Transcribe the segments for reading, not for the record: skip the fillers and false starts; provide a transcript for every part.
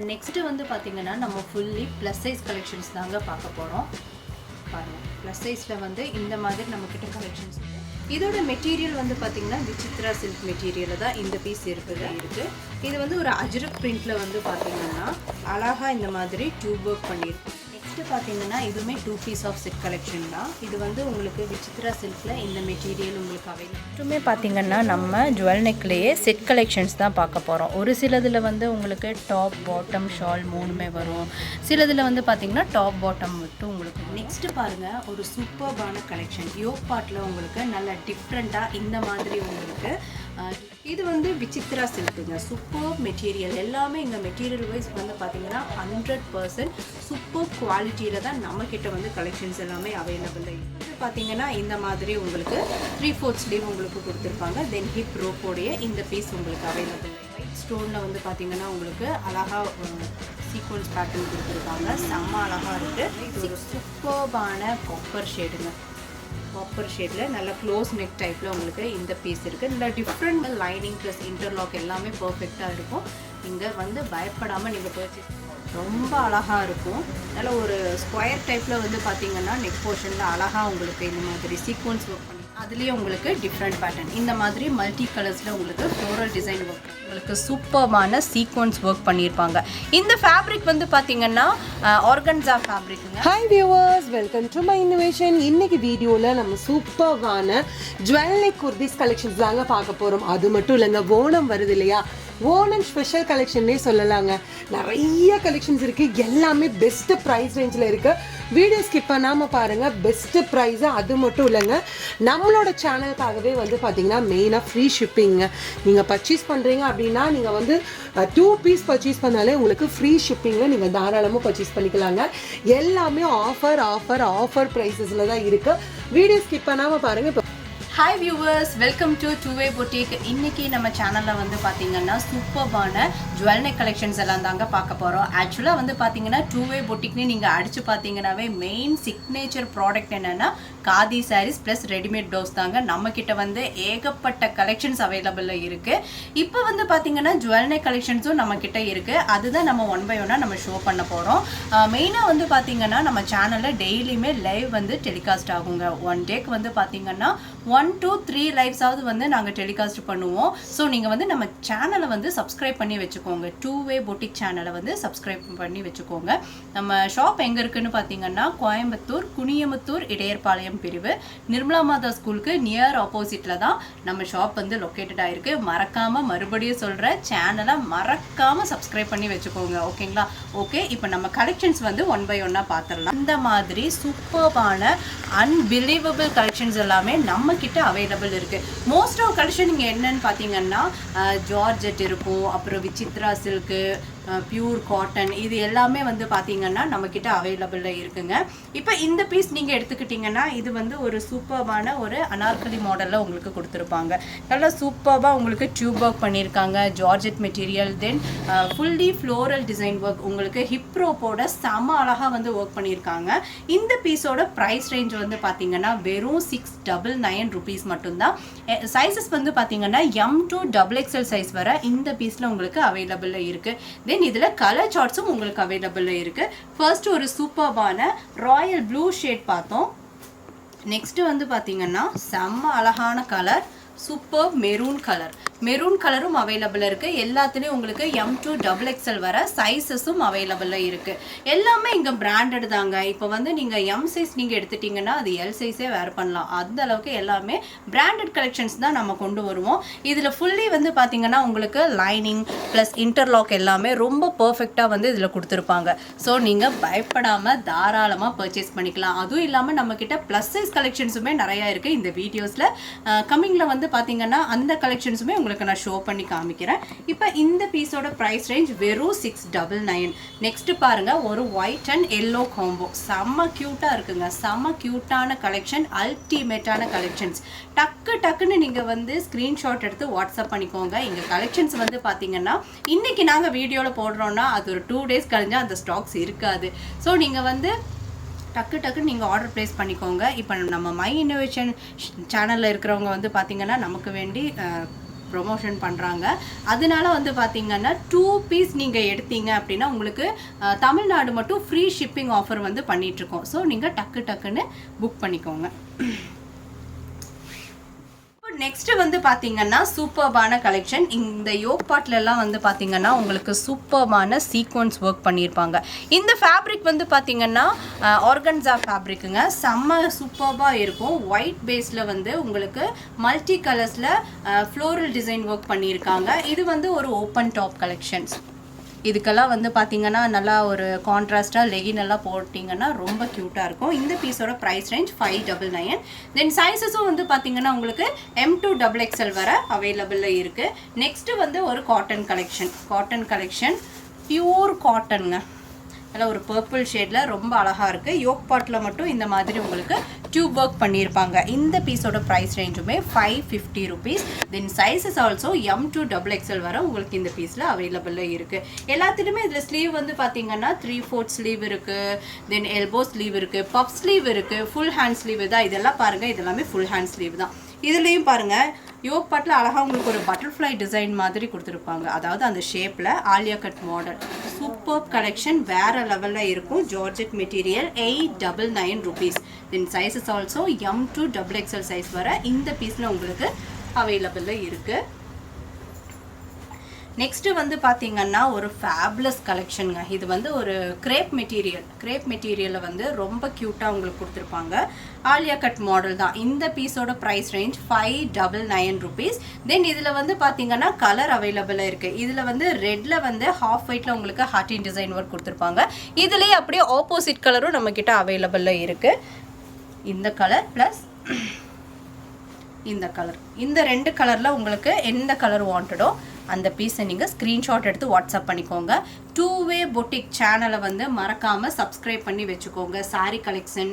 Next வந்து பாத்தீங்கன்னா நம்ம ஃபுல்லி ப்ளஸ் சைஸ் கலெக்ஷன்ஸ் தாங்க பார்க்க போறோம். பாருங்க, ப்ளஸ் சைஸ்ல வந்து இந்த மாதிரி நம்ம கிட்ட கலெக்ஷன்ஸ் இருக்கு. இதோட மெட்டீரியல் வந்து பாத்தீங்கன்னா விசித்ரா சில்க் மெட்டீரியல்ல தான் இந்த பீஸ் இருக்கு. இது வந்து ஒரு அஜ்ரக் பிரிண்ட்ல வந்து பாத்தீங்கன்னா அழகா இந்த மாதிரி டியூப் ஒர்க் பண்ணிருக்கு. நெக்ஸ்ட் பாத்தீங்கன்னா இதுவுமே 2 பீஸ் ஆஃப் செட் கலெக்ஷன் தான். இது வந்து உங்களுக்கு விசித்ரா சில்க்ல இந்த மெட்டீரியல் உங்களுக்கு அவைலபிள். மட்டுமே பாத்தீங்கன்னா நம்ம ஜுவல் நெக்லயே செட் கலெக்ஷன்ஸ் தான் பார்க்க போறோம். ஒரு சிலதுல வந்து உங்களுக்கு டாப் பாட்டம் ஷால் மூணுமே வரும். சிலதுல வந்து பாத்தீங்கன்னா டாப் பாட்டம் மட்டும் உங்களுக்கு. நெக்ஸ்ட் பாருங்க, ஒரு சூப்பர்பான கலெக்ஷன் யோக் பார்ட்ல உங்களுக்கு நல்ல டிஃப்ரெண்டா இந்த மாதிரி உங்களுக்கு. இது வந்து விசித்ரா சில்க்குங்க. சூப்பர் மெட்டீரியல் எல்லாமே இங்க மெட்டீரியல் வைஸ் வந்து பாத்தீங்கன்னா 100% சூப்பர் குவாலிட்டியில தான் நம்ம கிட்ட வந்து கலெக்ஷன்ஸ் எல்லாமே அவைலபிள். இது பாத்தீங்கன்னா இந்த மாதிரி உங்களுக்கு 3/4 ஸ்லீவ் உங்களுக்கு கொடுத்துருப்பாங்க. தென் ஹிப் ரோப்போடைய இந்த பீஸ் உங்களுக்கு அவைலபிள். ஒயிட் ஸ்டோன்ல வந்து பாத்தீங்கன்னா உங்களுக்கு அழகா சீக்வன்ஸ் பேட்டர்ன் கொடுத்துருக்காங்க. செம்ம அழகா இருக்கு. சூப்பர்பான காப்பர் ஷேடுங்க. காப்பர் ஷேடில் நல்ல க்ளோஸ் நெக் டைப்பில் உங்களுக்கு இந்த பீஸ் இருக்குது. நல்ல டிஃப்ரெண்ட் லைனிங் ப்ளஸ் இன்டர்லாக் எல்லாமே பர்ஃபெக்டாக இருக்கும். இங்கே வந்து பயப்படாமல் நீங்கள் பர்ச்சேஸ் ரொம்ப அழகாக இருக்கும். நல்ல ஒரு ஸ்கொயர் டைப்பில் வந்து பார்த்தீங்கன்னா நெக் போர்ஷனில் அழகாக உங்களுக்கு இந்த மாதிரி சீக்வன்ஸ் ஒர்க் பண்ணி அதுலேயே உங்களுக்கு டிஃப்ரெண்ட் பேட்டர்ன் இந்த மாதிரி மல்டி கலர்ஸில் உங்களுக்கு ஃப்ளோரல் டிசைன் ஒர்க் உங்களுக்கு சூப்பர்பான சீக்வன்ஸ் ஒர்க் பண்ணியிருப்பாங்க. இந்த ஃபேப்ரிக் வந்து பார்த்தீங்கன்னா ஆர்கன்ஸா ஃபேப்ரிக்குங்க. Hi viewers, welcome to my innovation. இன்னைக்கு வீடியோவில் நம்ம சூப்பர்வான ஜுவல் நெக் குர்தீஸ் கலெக்ஷன்ஸ் தாங்க பார்க்க போகிறோம். அது மட்டும் இல்லைங்க, ஓணம் வருது இல்லையா, ஓணம் ஸ்பெஷல் கலெக்ஷன்னே சொல்லலாங்க. நிறைய கலெக்ஷன்ஸ் இருக்குது, எல்லாமே பெஸ்ட்டு ப்ரைஸ் ரேஞ்சில் இருக்குது. வீடியோ ஸ்கிப் பண்ணாமல் பாருங்கள். பெஸ்ட்டு ப்ரைஸு அது மட்டும் இல்லைங்க, நம்மளோட சேனலுக்காகவே வந்து பார்த்தீங்கன்னா மெயினாக ஃப்ரீ ஷிப்பிங்க. நீங்கள் பர்ச்சேஸ் பண்ணுறீங்க அப்படின்னா நீங்கள் வந்து 2 பீஸ் பர்ச்சேஸ் பண்ணாலே உங்களுக்கு ஃப்ரீ ஷிப்பிங்கில் நீங்கள் தாராளமாக பர்ச்சேஸ் பண்ணிக்கலாங்க. எல்லாமே ஆஃபர் ப்ரைஸஸில் தான் இருக்குது. வீடியோ ஸ்கிப் பண்ணாமல் பாருங்கள். இப்போ hi viewers, welcome to two way boutique. இன்னைக்கு நம்ம சேனலில் வந்து பார்த்தீங்கன்னா சூப்பர்பான ஜுவல் நெக் கலெக்ஷன்ஸ் எல்லாம் தாங்க பார்க்க போகிறோம். ஆக்சுவலாக வந்து பார்த்தீங்கன்னா டூவே பொட்டிக்னு நீங்கள் அடித்து பார்த்தீங்கன்னாவே மெயின் சிக்னேச்சர் ப்ராடக்ட் என்னென்னா khadi saris plus readymade blouse தாங்க. நம்மக்கிட்ட வந்து ஏகப்பட்ட கலெக்ஷன்ஸ் அவைலபிளில் இருக்குது. இப்போ வந்து பார்த்தீங்கன்னா ஜுவல் நெக் கலெக்ஷன்ஸும் நம்மக்கிட்ட இருக்குது. அதுதான் நம்ம 1 by 1 நம்ம ஷோ பண்ண போகிறோம். மெயினாக வந்து பார்த்தீங்கன்னா நம்ம சேனலில் டெய்லியுமே லைவ் வந்து டெலிகாஸ்ட் ஆகுங்க. 1 டேக்கு வந்து பார்த்தீங்கன்னா 1 to 3 லைவ்ஸாவது வந்து நாங்கள் டெலிகாஸ்ட் பண்ணுவோம். ஸோ நீங்கள் வந்து நம்ம சேனலை வந்து சப்ஸ்கிரைப் பண்ணி வச்சுக்கோங்க. டூவே பொட்டிக் சேனலை வந்து சப்ஸ்கிரைப் பண்ணி வச்சுக்கோங்க. நம்ம ஷாப் எங்கே இருக்குன்னு பார்த்தீங்கன்னா கோயம்புத்தூர் குனியமுத்தூர் இடையர்பாளையம் பிரிவு நிர்மலா மாதா ஸ்கூலுக்கு நியர் ஆப்போசிட்டில் தான் நம்ம ஷாப் வந்து லொக்கேட்டட் ஆகிருக்கு. மறக்காமல் மறுபடியும் சொல்கிற சேனலை மறக்காமல் சப்ஸ்கிரைப் பண்ணி வச்சுக்கோங்க. ஓகேங்களா? ஓகே, இப்போ நம்ம கலெக்ஷன்ஸ் வந்து 1 by 1 பார்த்துடலாம். இந்த மாதிரி சூப்பர்பான அன்பிலீவபிள் கலெக்ஷன்ஸ் எல்லாமே நம்ம கிட்ட அவைலபிள் இருக்குது. மோஸ்ட் ஆஃப் கலெக்ஷன் நீங்கள் என்னன்னு பார்த்தீங்கன்னா ஜார்ஜெட் இருக்கும், அப்புறம் விசித்ரா சில்க்கு, பியூர் காட்டன், இது எல்லாமே வந்து பார்த்தீங்கன்னா நம்மக்கிட்ட அவைலபிளில் இருக்குங்க. இப்போ இந்த பீஸ் நீங்கள் எடுத்துக்கிட்டிங்கன்னா இது வந்து ஒரு சூப்பர்பான ஒரு அனார்கலி மாடலில் உங்களுக்கு கொடுத்துருப்பாங்க. நல்லா சூப்பர்பாக உங்களுக்கு டியூப் ஒர்க் பண்ணியிருக்காங்க, ஜார்ஜெட் மெட்டீரியல். தென் ஃபுல்லி ஃப்ளோரல் டிசைன் ஒர்க் உங்களுக்கு ஹிப் ரோப்போட செம அழகாக வந்து ஒர்க் பண்ணியிருக்காங்க. இந்த பீஸோட ப்ரைஸ் ரேஞ்ச் வந்து பார்த்தீங்கன்னா வெறும் 699 rupees மட்டும்தான். சைஸஸ் வந்து பார்த்தீங்கன்னா M to XXL சைஸ் வர இந்த பீஸில் உங்களுக்கு அவைலபிளில் இருக்குது. தென் இதில் கலர் சார்ட்ஸும் உங்களுக்கு அவைலபிளில் இருக்குது. ஃபர்ஸ்ட் ஒரு சூப்பர்பான ராயல் ப்ளூ ஷேட் பார்த்தோம். நெக்ஸ்ட் வந்து பார்த்தீங்கன்னா செம்ம அழகான colour super maroon colour. Maroon கலரும் அவைலபிள் இருக்குது. எல்லாத்துலேயும் உங்களுக்கு M to XXL வர சைஸஸும் அவைலபிளில் இருக்குது. எல்லாமே இங்கே பிராண்டட் தாங்க. இப்போ வந்து நீங்கள் M சைஸ் நீங்கள் எடுத்துட்டிங்கன்னா அது L சைஸே வேர் பண்ணலாம். அந்த அளவுக்கு எல்லாமே பிராண்டட் கலெக்ஷன்ஸ் தான் நம்ம கொண்டு வருவோம். இதில் ஃபுல்லி வந்து பார்த்தீங்கன்னா உங்களுக்கு லைனிங் ப்ளஸ் இன்டர்லாக் எல்லாமே ரொம்ப பர்ஃபெக்டாக வந்து இதில் கொடுத்துருப்பாங்க. ஸோ நீங்கள் பயப்படாமல் தாராளமாக பர்ச்சேஸ் பண்ணிக்கலாம். அதுவும் இல்லாமல் நம்மக்கிட்ட ப்ளஸ் சைஸ் கலெக்ஷன்ஸுமே நிறையா இருக்குது. இந்த வீடியோஸில் கம்மிங்கில் வந்து பார்த்தீங்கன்னா அந்த கலெக்ஷன்ஸுமே உங்களுக்கு நான் ஷோ பண்ணி காமிக்கிறேன். இப்போ இந்த பீஸோட பிரைஸ் ரேஞ்ச் வெறும் 699. நெக்ஸ்ட் பாருங்க, ஒரு ஒயிட் அண்ட் எல்லோ காம்போ செம்ம கியூட்டா இருக்குங்க. செம்ம கியூட்டான கலெக்ஷன், அல்டிமேட்டான கலெக்ஷன்ஸ். டக்குன்னு நீங்க வந்து ஸ்கிரீன்ஷாட் எடுத்து வாட்ஸ்அப் பண்ணிக்கோங்க. இங்க கலெக்ஷன்ஸ் வந்து பாத்தீங்கன்னா இன்னைக்கு நாங்க வீடியோல போடுறோம்னா அது ஒரு 2 days கழிஞ்சா அந்த ஸ்டாக்ஸ் இருக்காது. ஸோ நீங்க வந்து டக்கு நீங்கள் ஆர்டர் ப்ளேஸ் பண்ணிக்கோங்க. இப்போ நம்ம மை இன்னோவேஷன் சேனலில் இருக்கிறவங்க வந்து பார்த்திங்கன்னா நமக்கு வேண்டி ப்ரொமோஷன் பண்ணுறாங்க. அதனால வந்து பார்த்தீங்கன்னா 2 பீஸ் நீங்கள் எடுத்தீங்க அப்படின்னா உங்களுக்கு தமிழ்நாடு மட்டும் ஃப்ரீ ஷிப்பிங் ஆஃபர் வந்து பண்ணிகிட்ருக்கோம். ஸோ நீங்கள் டக்குன்னு புக் பண்ணிக்கோங்க. நெக்ஸ்ட் வந்து பார்த்தீங்கன்னா சூப்பர்பான கலெக்ஷன். இந்த யோக் பார்ட்லலாம் வந்து பார்த்தீங்கன்னா உங்களுக்கு சூப்பர்பான சீக்வன்ஸ் ஒர்க் பண்ணியிருப்பாங்க. இந்த ஃபேப்ரிக் வந்து பார்த்தீங்கன்னா ஆர்கன்ஸா ஃபேப்ரிக்குங்க. செம்ம சூப்பர்பாக இருக்கும். ஒயிட் பேஸில் வந்து உங்களுக்கு மல்டி கலர்ஸில் ஃப்ளோரல் டிசைன் ஒர்க் பண்ணியிருக்காங்க. இது வந்து ஒரு ஓப்பன் டாப் கலெக்ஷன்ஸ். இதுக்கெல்லாம் வந்து பார்த்தீங்கன்னா நல்லா ஒரு கான்ட்ராஸ்டாக லெகின் எல்லாம் போட்டிங்கன்னா ரொம்ப க்யூட்டாக இருக்கும். இந்த பீஸோட ப்ரைஸ் ரேஞ்ச் 599. தென் சைஸஸும் வந்து பார்த்தீங்கன்னா உங்களுக்கு M2XXL வர அவைலபிளில் இருக்குது. நெக்ஸ்ட்டு வந்து ஒரு காட்டன் கலெக்ஷன் பியூர் காட்டனுங்க. அதில் ஒரு பர்பிள் ஷேடில் ரொம்ப அழகாக இருக்குது. யோக் பார்ட்டில் மட்டும் இந்த மாதிரி உங்களுக்கு டியூப் ஒர்க் பண்ணியிருப்பாங்க. இந்த பீஸோட price ரேஞ்சுமே 550 rupees. Then sizes also M2XXL வர உங்களுக்கு இந்த பீஸில் அவைலபிளில் இருக்குது. எல்லாத்துலேயுமே இதில் ஸ்லீவ் வந்து பார்த்தீங்கன்னா 3/4 ஸ்லீவ் இருக்குது, தென் எல்போ ஸ்லீவ் இருக்குது, பப் ஸ்லீவ் இருக்குது, ஃபுல் ஹேண்ட் ஸ்லீவ் தான். இதெல்லாம் பாருங்கள், இதெல்லாமே ஃபுல் ஹேண்ட் ஸ்லீவ் தான். இதுலேயும் பாருங்கள் யோக் பார்ட்டில் அழகாக உங்களுக்கு ஒரு பட்டர்ஃப்ளை டிசைன் மாதிரி கொடுத்துருப்பாங்க. அதாவது அந்த ஷேப்பில் Alia cut model. Super collection, வேறு லெவலில் இருக்கும். Georgette material 899 rupees. Then sizes also M2XXL size வர இந்த பீஸில் உங்களுக்கு அவைலபிளில் இருக்குது. நெக்ஸ்ட்டு வந்து பார்த்தீங்கன்னா ஒரு ஃபேப்லஸ் கலெக்ஷனுங்க. இது வந்து ஒரு கிரேப் மெட்டீரியலில் வந்து ரொம்ப க்யூட்டாக உங்களுக்கு கொடுத்துருப்பாங்க. ஆலியா கட் மாடல் தான். இந்த பீஸோட ப்ரைஸ் ரேஞ்ச் 599 rupees. தென் இதில் வந்து பார்த்தீங்கன்னா கலர் அவைலபிளாக இருக்குது. இதில் வந்து ரெட்டில் வந்து ஹாஃப் ஒயிட்டில் உங்களுக்கு ஹார்டின் டிசைன் ஒர்க் கொடுத்துருப்பாங்க. இதுலேயே அப்படியே ஆப்போசிட் கலரும் நம்மக்கிட்ட அவைலபிளாக இருக்குது. இந்த கலர் ப்ளஸ் இந்த கலர், இந்த 2 கலரில் உங்களுக்கு எந்த கலர் வாண்டடோ அந்த பீஸை நீங்கள் ஸ்க்ரீன்ஷாட் எடுத்து வாட்ஸ்அப் பண்ணிக்கோங்க. 2way boutique சேனலை வந்து மறக்காமல் சப்ஸ்கிரைப் பண்ணி வச்சுக்கோங்க. சாரீ கலெக்ஷன்,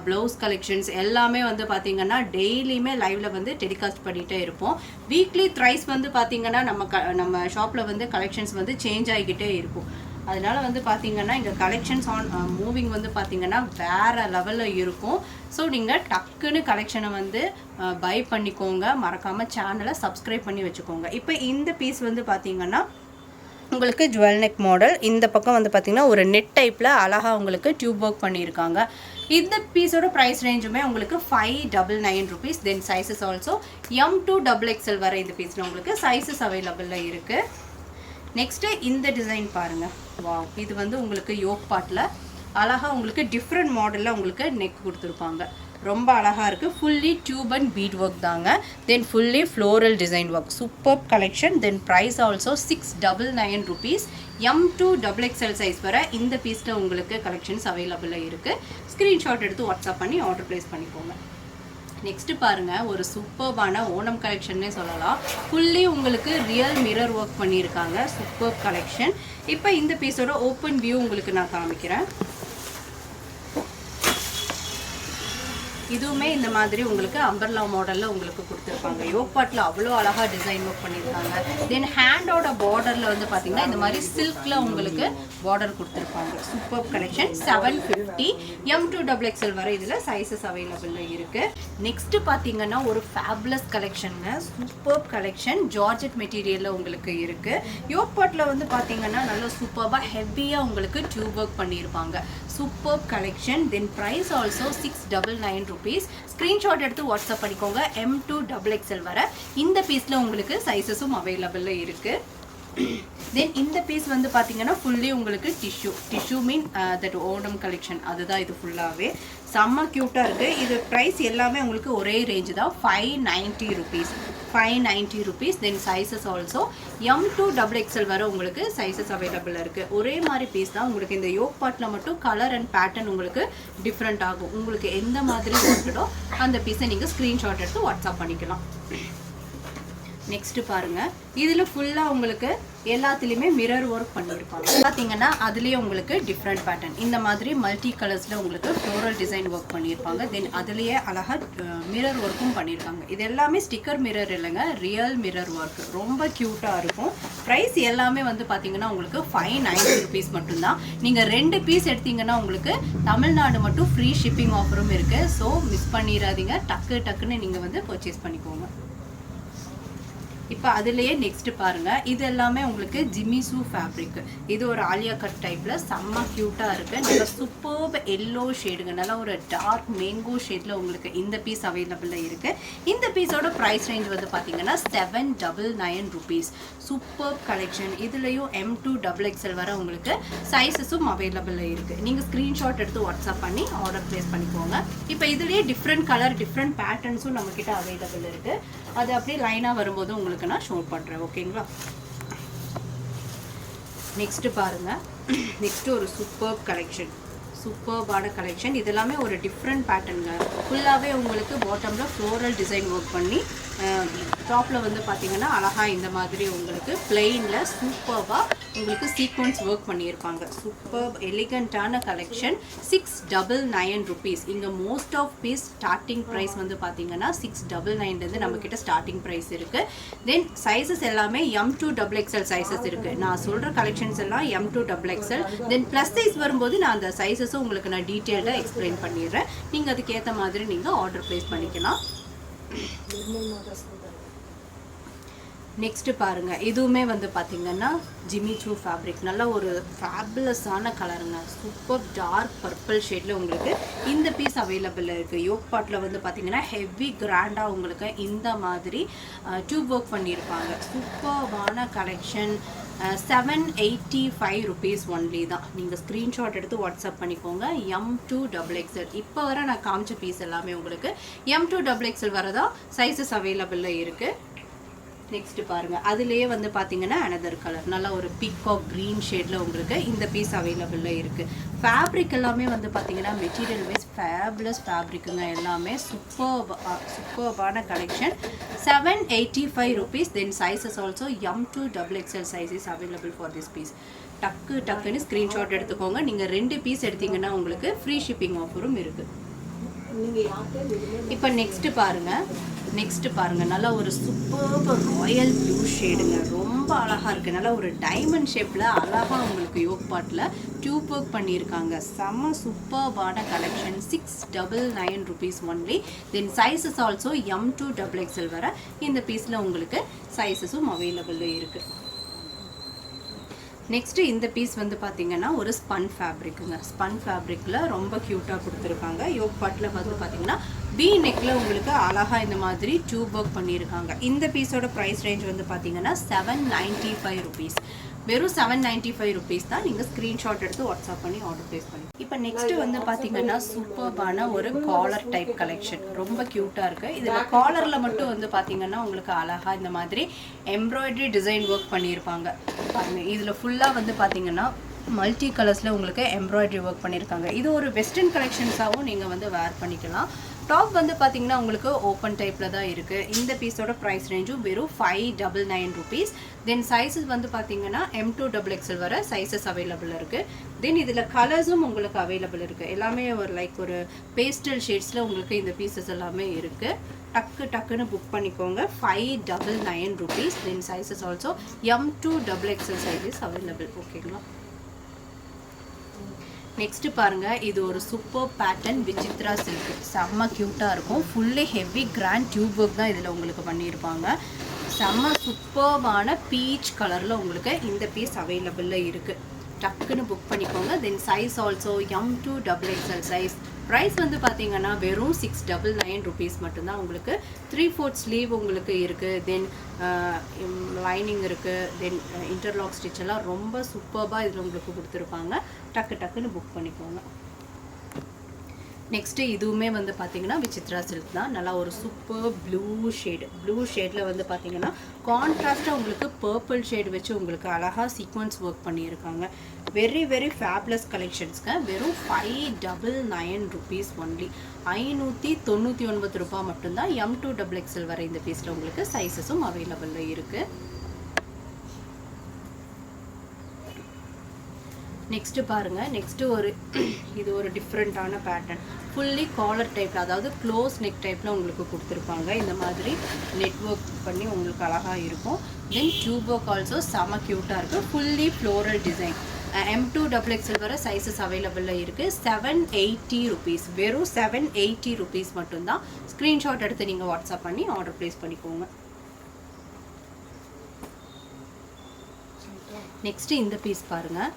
ப்ளவுஸ் கலெக்ஷன்ஸ் எல்லாமே வந்து பார்த்திங்கன்னா டெய்லியுமே லைவில் வந்து டெலிகாஸ்ட் பண்ணிகிட்டே இருப்போம். வீக்லி த்ரைஸ் வந்து பார்த்திங்கன்னா நம்ம ஷாப்பில் வந்து கலெக்ஷன்ஸ் வந்து சேஞ்ச் ஆகிக்கிட்டே இருக்கும். அதனால வந்து பார்த்தீங்கன்னா இங்கே கலெக்ஷன்ஸ் ஆன் மூவிங் வந்து பார்த்தீங்கன்னா வேறு லெவலில் இருக்கும். ஸோ நீங்கள் டக்குன்னு கலெக்ஷனை வந்து பை பண்ணிக்கோங்க. மறக்காமல் சேனலை சப்ஸ்கிரைப் பண்ணி வச்சுக்கோங்க. இப்போ இந்த பீஸ் வந்து பார்த்தீங்கன்னா உங்களுக்கு ஜுவல் நெக் மாடல். இந்த பக்கம் வந்து பார்த்திங்கன்னா ஒரு நெட் டைப்பில் அழகாக உங்களுக்கு டியூப் ஒர்க் பண்ணியிருக்காங்க. இந்த பீஸோட ப்ரைஸ் ரேஞ்சுமே உங்களுக்கு 599 rupees. Then sizes also M2XXL வர இந்த பீஸில் உங்களுக்கு சைஸஸ் அவைலபிளில் இருக்குது. நெக்ஸ்ட்டு இந்த டிசைன் பாருங்கள். வாவ், இது வந்து உங்களுக்கு யோக் பார்ட்டில் அழகாக உங்களுக்கு டிஃப்ரெண்ட் மாடலில் உங்களுக்கு நெக் கொடுத்துருப்பாங்க. ரொம்ப அழகாக இருக்குது. Fully tube and bead work தாங்க. Then fully floral design work. Super collection. Then price also 699 rupees. M2XXL size வர இந்த பீஸில் உங்களுக்கு கலெக்ஷன்ஸ் அவைலபிளாக இருக்குது. ஸ்க்ரீன்ஷாட் எடுத்து வாட்ஸ்அப் பண்ணி ஆர்டர் ப்ளேஸ் பண்ணிக்கோங்க. நெக்ஸ்ட்டு பாருங்கள், ஒரு சூப்பர்பான ஓணம் கலெக்ஷன்னே சொல்லலாம். ஃபுல்லி உங்களுக்கு ரியல் மிரர் ஒர்க் பண்ணியிருக்காங்க. Super collection. இப்போ இந்த பீஸோட ஓப்பன் வியூ உங்களுக்கு நான் காமிக்கிறேன். இதுவுமே இந்த மாதிரி உங்களுக்கு அம்பர்லா மாடலில் உங்களுக்கு கொடுத்துருப்பாங்க. யோக் பார்ட்டில் அவ்வளோ அழகாக டிசைன் ஒர்க் பண்ணியிருக்காங்க. தென் ஹேண்டோட பார்டரில் வந்து பார்த்தீங்கன்னா இந்த மாதிரி சில்கில் உங்களுக்கு பார்டர் கொடுத்துருப்பாங்க. Super collection. 750. M2XXL வரை இதில் சைஸஸ் அவைலபிளில் இருக்குது. நெக்ஸ்ட்டு பார்த்தீங்கன்னா ஒரு ஃபேப்லஸ் கலெக்ஷனுங்க. Super collection. ஜார்ஜெட் மெட்டீரியலில் உங்களுக்கு இருக்குது. யோக் பார்ட்டில் வந்து பார்த்தீங்கன்னா நல்லா சூப்பராக ஹெவியாக உங்களுக்கு டியூப் ஒர்க் பண்ணியிருப்பாங்க. Super collection. Then price also 699 rupees. Screenshot எடுத்து வாட்ஸ்அப் பண்ணிக்கோங்க. M2XXL வர இந்த பீஸில் உங்களுக்கு சைஸஸும் அவைலபிளில் இருக்குது. தென் இந்த பீஸ் வந்து பார்த்தீங்கன்னா ஃபுல்லி உங்களுக்கு tissue mean that Onam collection. அதுதான் இது ஃபுல்லாகவே செம்ம க்யூட்டாக இருக்குது. இது ப்ரைஸ் எல்லாமே உங்களுக்கு ஒரே ரேஞ்சு தான். 590 rupees. 590 rupees. Then sizes also M2XXL வர உங்களுக்கு சைஸஸ் அவைலபிள் இருக்குது. ஒரே மாதிரி பீஸ் தான். உங்களுக்கு இந்த யோக் பார்ட்டில் மட்டும் கலர் அண்ட் பேட்டர்ன் உங்களுக்கு டிஃப்ரெண்ட் ஆகும். உங்களுக்கு எந்த மாதிரி வாண்டடோ அந்த பீஸை நீங்கள் ஸ்க்ரீன்ஷாட் எடுத்து வாட்ஸ்அப் பண்ணிக்கலாம். நெக்ஸ்ட்டு பாருங்கள், இதில் ஃபுல்லாக உங்களுக்கு எல்லாத்துலேயுமே மிரர் ஒர்க் பண்ணியிருப்பாங்க. பார்த்தீங்கன்னா அதுலேயே உங்களுக்கு டிஃப்ரெண்ட் பேட்டர்ன் இந்த மாதிரி மல்டி கலர்ஸில் உங்களுக்கு ஃப்ளோரல் டிசைன் ஒர்க் பண்ணியிருப்பாங்க. தென் அதுலேயே அழகாக மிரர் ஒர்க்கும் பண்ணியிருக்காங்க. இது எல்லாமே ஸ்டிக்கர் மிரர் இல்லைங்க, ரியல் மிரர் ஒர்க். ரொம்ப க்யூட்டாக இருக்கும். ப்ரைஸ் எல்லாமே வந்து பார்த்தீங்கன்னா உங்களுக்கு 590 rupees மட்டும்தான். நீங்கள் 2 பீஸ் எடுத்தீங்கன்னா உங்களுக்கு தமிழ்நாடு மட்டும் ஃப்ரீ ஷிப்பிங் ஆஃபரும் இருக்குது. ஸோ மிஸ் பண்ணிடாதீங்க. டக்குன்னு நீங்கள் வந்து பர்ச்சேஸ் பண்ணிக்கோங்க. இப்போ அதுலேயே நெக்ஸ்ட் பாருங்க, இது எல்லாமே உங்களுக்கு ஜிமிசூ ஃபேப்ரிக். இது ஒரு ஆலியா கட் டைப்ல செம்ம க்யூட்டா இருக்கு. நல்ல சூப்பர்ப் எல்லோ ஷேடுங்க, நல்லா ஒரு டார்க் மேங்கோ ஷேட்ல உங்களுக்கு இந்த பீஸ் அவைலபிளா இருக்கு. இந்த பீஸோட பிரைஸ் ரேஞ்ச் வந்து பாத்தீங்கன்னா 799 rupees. Super collection. இதுலயும் M2XXL வர உங்களுக்கு சைஸஸும் அவைலபிளா இருக்கு. நீங்க ஸ்கிரீன்ஷாட் எடுத்து வாட்ஸ்அப் பண்ணி ஆர்டர் பிளேஸ் பண்ணிக்கோங்க. இப்போ இதுலயே டிஃப்ரெண்ட் கலர் டிஃப்ரெண்ட் பேட்டர்ன்ஸும் நம்ம கிட்ட அவைலபிள் இருக்கு. அது அப்படியே லைனா வரும்போது உங்களுக்கு நான் ஷோ பண்றேன். ஓகேங்களா? நெக்ஸ்ட் பாருங்க, நெக்ஸ்ட் ஒரு சூப்பர் கலெக்ஷன், சூப்பர்பான கலெக்ஷன். இது எல்லாமே ஒரு டிஃப்ரெண்ட் பேட்டர்னுங்க. ஃபுல்லாகவே உங்களுக்கு பாட்டமில் ஃப்ளோரல் டிசைன் ஒர்க் பண்ணி டாப்பில் வந்து பார்த்தீங்கன்னா அழகாக இந்த மாதிரி உங்களுக்கு பிளெயினில் சூப்பர்பாக உங்களுக்கு சீக்வன்ஸ் ஒர்க் பண்ணியிருப்பாங்க. சூப்பர் எலிகண்ட்டான கலெக்ஷன். 699 rupees. இங்கே most of piece starting price வந்து பார்த்தீங்கன்னா 699 நம்மக்கிட்ட ஸ்டார்டிங் ப்ரைஸ் இருக்குது. தென் சைஸஸ் எல்லாமே M2XXL சைஸஸ் இருக்குது. நான் சொல்கிற கலெக்ஷன்ஸ் எல்லாம் M2XXL. தென் ப்ளஸ் சைஸ் வரும்போது நான் அந்த சைஸஸும் உங்களுக்கு நான் டீட்டெயில்டாக எக்ஸ்பிளைன் பண்ணிடுறேன். நீங்கள் அதுக்கேற்ற மாதிரி நீங்கள் ஆர்டர் ப்ளேஸ் பண்ணிக்கலாம். நெக்ஸ்ட் பாருங்க, இதுவுமே வந்து பார்த்தீங்கன்னா ஜிமிசூ ஃபேப்ரிக். நல்ல ஒரு ஃபேபுலஸான கலருங்க. சூப்பர் டார்க் பர்பிள் ஷேட்ல உங்களுக்கு இந்த பீஸ் அவைலபிள் இருக்கு. யோக் பாட்டில் வந்து பார்த்தீங்கன்னா ஹெவி கிராண்டாக உங்களுக்கு இந்த மாதிரி டியூப் ஒர்க் பண்ணியிருப்பாங்க. சூப்பர்வான கலெக்ஷன். 785 rupees ஒன்லி தான். நீங்கள் ஸ்க்ரீன்ஷாட் எடுத்து வாட்ஸ்அப் பண்ணிக்கோங்க. M2XXL. இப்போ வர நான் காமிச்ச பீஸ் எல்லாமே உங்களுக்கு M2XXL வரதா சைஸஸ் அவைலபிளில் இருக்குது. நெக்ஸ்ட் பாருங்க, அதுலேயே வந்து பார்த்தீங்கன்னா அனதர் கலர், நல்லா ஒரு பீகாக் க்ரீன் ஷேட்ல உங்களுக்கு இந்த பீஸ் அவைலபிள்ல இருக்கு. ஃபேப்ரிக் எல்லாமே வந்து பார்த்தீங்கன்னா மெட்டீரியல் வைஸ் ஃபேபுலஸ் ஃபேப்ரிக்குங்க. எல்லாமே சூப்பர்பான collection. 785 rupees. Then sizes also M2XXL size is available for this piece. டக்குன்னு ஸ்க்ரீன்ஷாட் எடுத்துக்கோங்க. நீங்கள் 2 பீஸ் எடுத்தீங்கன்னா உங்களுக்கு ஃப்ரீ ஷிப்பிங் ஆஃபரும் இருக்கு. இப்போ நெக்ஸ்ட் பாருங்க, நல்லா ஒரு சூப்பர் ராயல் ப்ளூ ஷேடுங்க. ரொம்ப அழகா இருக்கு. நல்லா ஒரு டைமண்ட் ஷேப்ல அழகா உங்களுக்கு யோக் பாட்டில் டியூப் ஒர்க் பண்ணியிருக்காங்க. செம்ம சூப்பர்பான collection. 699 rupees only. Then sizes also M2XXL வர இந்த பீஸில் உங்களுக்கு சைஸஸும் அவைலபிள் இருக்கு. நெக்ஸ்ட் இந்த பீஸ் வந்து பார்த்தீங்கன்னா ஒரு ஸ்பன் ஃபேப்ரிக்குங்க. ஸ்பன் ஃபேப்ரிக்கில் ரொம்ப க்யூட்டாக கொடுத்துருக்காங்க. யோக் பாட்டில் வந்து பார்த்தீங்கன்னா பி நெக்கில் உங்களுக்கு அழகாக இந்த மாதிரி டியூப் ஒர்க் பண்ணியிருக்காங்க. இந்த பீஸோட ப்ரைஸ் ரேஞ்ச் வந்து பார்த்தீங்கன்னா 795 rupees. வெறும் 795 rupees தான். நீங்கள் ஸ்க்ரீன்ஷாட் எடுத்து வாட்ஸ்அப் பண்ணி ஆர்டர் ப்ளேஸ் பண்ணி. இப்போ நெக்ஸ்ட் வந்து பார்த்தீங்கன்னா சூப்பர்பான ஒரு காலர் டைப் கலெக்ஷன். ரொம்ப க்யூட்டாக இருக்குது. இதில் காலரில் மட்டும் வந்து பார்த்தீங்கன்னா உங்களுக்கு அழகாக இந்த மாதிரி எம்ப்ராய்டரி டிசைன் ஒர்க் பண்ணியிருப்பாங்க. இதில் ஃபுல்லாக வந்து பார்த்தீங்கன்னா மல்டி கலர்ஸில் உங்களுக்கு எம்ப்ராய்டரி ஒர்க் பண்ணியிருக்காங்க. இது ஒரு வெஸ்டர்ன் கலெக்ஷன்ஸாகவும் நீங்கள் வந்து வேர் பண்ணிக்கலாம். டாப் வந்து பார்த்தீங்கன்னா உங்களுக்கு ஓப்பன் டைப்பில் தான் இருக்குது. இந்த பீஸோட ப்ரைஸ் ரேஞ்சும் வெறும் 599 rupees. தென் சைஸஸ் வந்து பார்த்தீங்கன்னா M2XXL வர சைஸஸ் அவைலபிள் இருக்குது. தென் இதில் கலர்ஸும் உங்களுக்கு அவைலபிள் இருக்குது. எல்லாமே ஒரு லைக் ஒரு பேஸ்டல் ஷேட்ஸில் உங்களுக்கு இந்த பீசஸ் எல்லாமே இருக்குது. டக்குன்னு புக் பண்ணிக்கோங்க. 599 rupees. Then sizes also M2XXL sizes available. ஓகேங்களா? நெக்ஸ்ட் பாருங்க, இது ஒரு சூப்பர் பேட்டர்ன் விசித்ரா சில்க். செம்ம க்யூட்டாக இருக்கும். Fully heavy grand tube work தான் இதில் உங்களுக்கு பண்ணியிருப்பாங்க. செம்ம சூப்பர்பான பீச் கலரில் உங்களுக்கு இந்த பீஸ் அவைலபிளில் இருக்குது. டக்குன்னு புக் பண்ணிக்கோங்க. Then size also M2XXL size. Price வந்து பார்த்தீங்கன்னா வெறும் 699 rupees மட்டும்தான். உங்களுக்கு 3/4 ஸ்லீவ் உங்களுக்கு இருக்குது. தென் லைனிங் இருக்குது. தென் இன்டர்லாக் ஸ்டிச் எல்லாம் ரொம்ப சூப்பர்பாக இதில் உங்களுக்கு கொடுத்துருப்பாங்க. டக்குன்னு புக் பண்ணிக்கோங்க. நெக்ஸ்ட்டு இதுவுமே வந்து பார்த்தீங்கன்னா விசித்ரா சில்க் தான். நல்லா ஒரு சூப்பர் ப்ளூ ஷேடில் வந்து பார்த்தீங்கன்னா கான்ட்ராஸ்ட்டாக உங்களுக்கு பர்பிள் ஷேடு வச்சு உங்களுக்கு அழகாக சீக்வன்ஸ் ஒர்க் பண்ணியிருக்காங்க. வெரி ஃபேப்லஸ் கலெக்ஷன்ஸ்ங்க. வெறும் 599 rupees ஒன்லி. 599 ரூபாய் மட்டும்தான். M2XXL வர இந்த பீஸில் உங்களுக்கு சைஸஸும் அவைலபிளில் இருக்குது. நெக்ஸ்ட் பாருங்க, நெக்ஸ்ட் இது ஒரு டிஃப்ரெண்ட்டான பேட்டர்ன். ஃபுல்லி காலர் டைப்ல, அதாவது க்ளோஸ் நெக் டைப்ல உங்களுக்கு கொடுத்துருப்பாங்க. இந்த மாதிரி நெட் ஒர்க் பண்ணி உங்களுக்கு அழகா இருக்கும். தென் டியூப் ஒர்க் ஆல்சோ செம க்யூட்டாக இருக்குது. Fully floral design. M2XXL வர சைஸஸ் அவைலபிளில் இருக்குது. 780 rupees. வெறும் 780 rupees மட்டும்தான். ஸ்க்ரீன்ஷாட் எடுத்து நீங்கள் வாட்ஸ்அப் பண்ணி ஆர்டர் ப்ளேஸ் பண்ணிக்கோங்க. நெக்ஸ்ட்டு இந்த பீஸ் பாருங்கள்.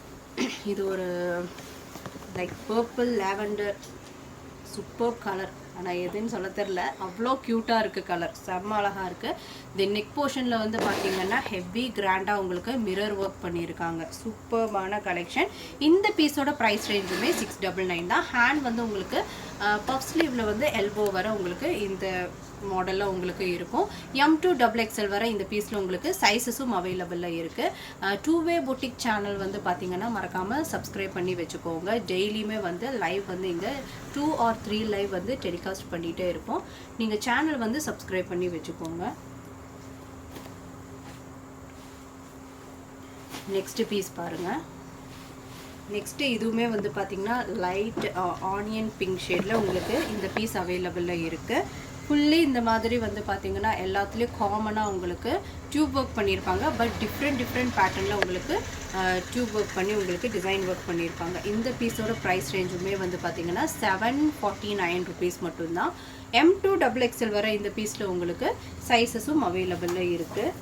இது ஒரு like purple lavender super colour. ஆனால் எதுன்னு சொல்ல தெரில, அவ்வளோ க்யூட்டாக இருக்குது கலர், செம்ம அழகாக இருக்குது. தென் நெக் போர்ஷனில் வந்து பார்த்திங்கன்னா ஹெவி கிராண்டாக உங்களுக்கு மிரர் ஒர்க் பண்ணியிருக்காங்க. சூப்பர்பான கலெக்ஷன். இந்த பீஸோட ப்ரைஸ் ரேஞ்சுமே 699 தான். ஹேண்ட் வந்து உங்களுக்கு பஃப் ஸ்லீவில் வந்து எல்போ வர உங்களுக்கு இந்த மாடலில் உங்களுக்கு இருக்கும். M2 XXL வர இந்த பீஸில் உங்களுக்கு சைஸஸும் அவைலபிளில் இருக்குது. டூவே பொட்டிக் சேனல் வந்து பார்த்திங்கன்னா மறக்காமல் சப்ஸ்கிரைப் பண்ணி வச்சுக்கோங்க. டெய்லியுமே வந்து லைவ் வந்து இங்கே 2 or 3 லைவ் வந்து டெலிகாஸ்ட் பண்ணிகிட்டே இருப்போம். நீங்கள் சேனல் வந்து சப்ஸ்கிரைப் பண்ணி வச்சுக்கோங்க. நெக்ஸ்ட் பீஸ் பாருங்கள். நெக்ஸ்ட்டு இதுவுமே வந்து பார்த்திங்கன்னா லைட் ஆனியன் பிங்க் ஷேடில் உங்களுக்கு இந்த பீஸ் அவைலபிளில் இருக்குது. ஃபுல்லி இந்த மாதிரி வந்து பார்த்திங்கன்னா எல்லாத்துலேயும் காமனாக உங்களுக்கு டியூப் ஒர்க் பண்ணியிருப்பாங்க. பட் டிஃப்ரெண்ட் பேட்டர்னில் உங்களுக்கு டியூப் ஒர்க் பண்ணி உங்களுக்கு டிசைன் ஒர்க் பண்ணியிருப்பாங்க. இந்த பீஸோட ப்ரைஸ் ரேஞ்சுமே வந்து பார்த்திங்கன்னா 749 rupees மட்டும்தான். M2 XXL வர இந்த பீஸில் உங்களுக்கு சைஸஸும் அவைலபிளில் இருக்குது.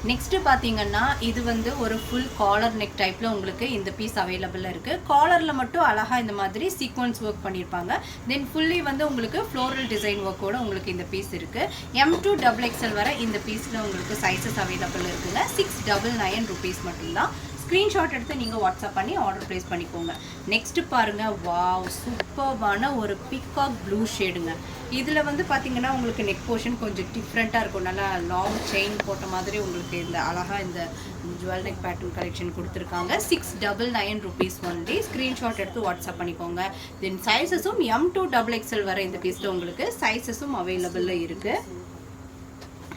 நெக்ஸ்ட்டு பார்த்தீங்கன்னா இது வந்து ஒரு ஃபுல் காலர் நெக் டைப்பில் உங்களுக்கு இந்த பீஸ் அவைலபிளாக இருக்குது. காலரில் மட்டும் அழகாக இந்த மாதிரி சீக்வன்ஸ் ஒர்க் பண்ணியிருப்பாங்க. தென் ஃபுல்லி வந்து உங்களுக்கு ஃப்ளோரல் டிசைன் ஒர்க்கோட உங்களுக்கு இந்த பீஸ் இருக்குது. M2 XXL வர இந்த பீஸில் உங்களுக்கு சைஸஸ் அவைலபிள் இருக்குங்க. 699 rupees மட்டும்தான். ஸ்க்ரீன்ஷாட் எடுத்து நீங்கள் வாட்ஸ்அப் பண்ணி ஆர்டர் ப்ளேஸ் பண்ணிக்கோங்க. நெக்ஸ்ட்டு பாருங்கள், வாவ் சூப்பர்வான ஒரு பிகாக் ப்ளூ ஷேடுங்க. இதில் வந்து பார்த்திங்கன்னா உங்களுக்கு நெக் போர்ஷன் கொஞ்சம் டிஃப்ரெண்ட்டாக இருக்கும். நல்லா லாங் செயின் போட்ட மாதிரி உங்களுக்கு இந்த அழகாக இந்த ஜுவல் நெக் பேட்டர்ன் கலெக்ஷன் கொடுத்துருக்காங்க. 699 rupees ஒன்லி. ஸ்க்ரீன்ஷாட் எடுத்து வாட்ஸ்அப் பண்ணிக்கோங்க. தென் சைஸஸும் M2 XXL வர இந்த பீஸில் உங்களுக்கு சைஸஸும் அவைலபிளில் இருக்குது.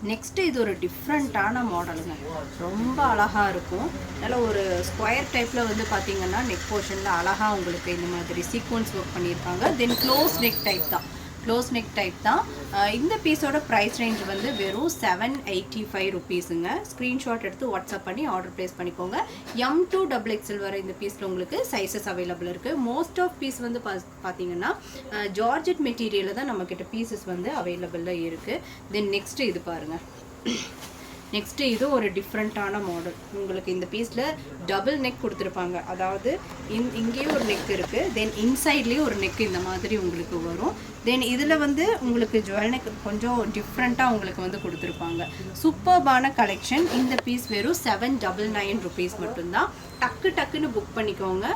நெக்ஸ்ட்டு இது ஒரு டிஃப்ரெண்ட்டான மாடலுங்க, ரொம்ப அழகாக இருக்கும். நல்ல ஒரு ஸ்கொயர் டைப்பில் வந்து பார்த்திங்கன்னா நெக் போர்ஷனில் அழகாக உங்களுக்கு இந்த மாதிரி சீக்வன்ஸ் ஒர்க் பண்ணியிருக்காங்க. தென் க்ளோஸ் நெக் டைப் தான். இந்த பீஸோட ப்ரைஸ் ரேஞ்ச் வந்து வெறும் 785 rupeesங்க. ஸ்க்ரீன்ஷாட் எடுத்து வாட்ஸ்அப் பண்ணி ஆர்டர் ப்ளேஸ் பண்ணிக்கோங்க. M2 XXL வர இந்த பீஸில் உங்களுக்கு சைஸஸ் அவைலபிள் இருக்குது. மோஸ்ட் ஆஃப் பீஸ் வந்து பார்த்தீங்கன்னா ஜார்ஜெட் மெட்டீரியலில் தான் நம்மக்கிட்ட பீசஸ் வந்து அவைலபிளில் இருக்குது. தென் நெக்ஸ்ட்டு இது பாருங்கள். நெக்ஸ்ட்டு இது ஒரு டிஃப்ரெண்ட்டான மாடல். உங்களுக்கு இந்த பீஸில் டபுள் நெக் கொடுத்துருப்பாங்க. அதாவது இங்கேயும் ஒரு நெக் இருக்குது, தென் இன்சைட்லேயும் ஒரு நெக் இந்த மாதிரி உங்களுக்கு வரும். தென் இதில் வந்து உங்களுக்கு ஜுவல் நெக் கொஞ்சம் டிஃப்ரெண்ட்டாக உங்களுக்கு வந்து கொடுத்துருப்பாங்க. சூப்பர்பான கலெக்ஷன். இந்த பீஸ் வெறும் 799 rupees மட்டும்தான். டக்குன்னு புக் பண்ணிக்கோங்க.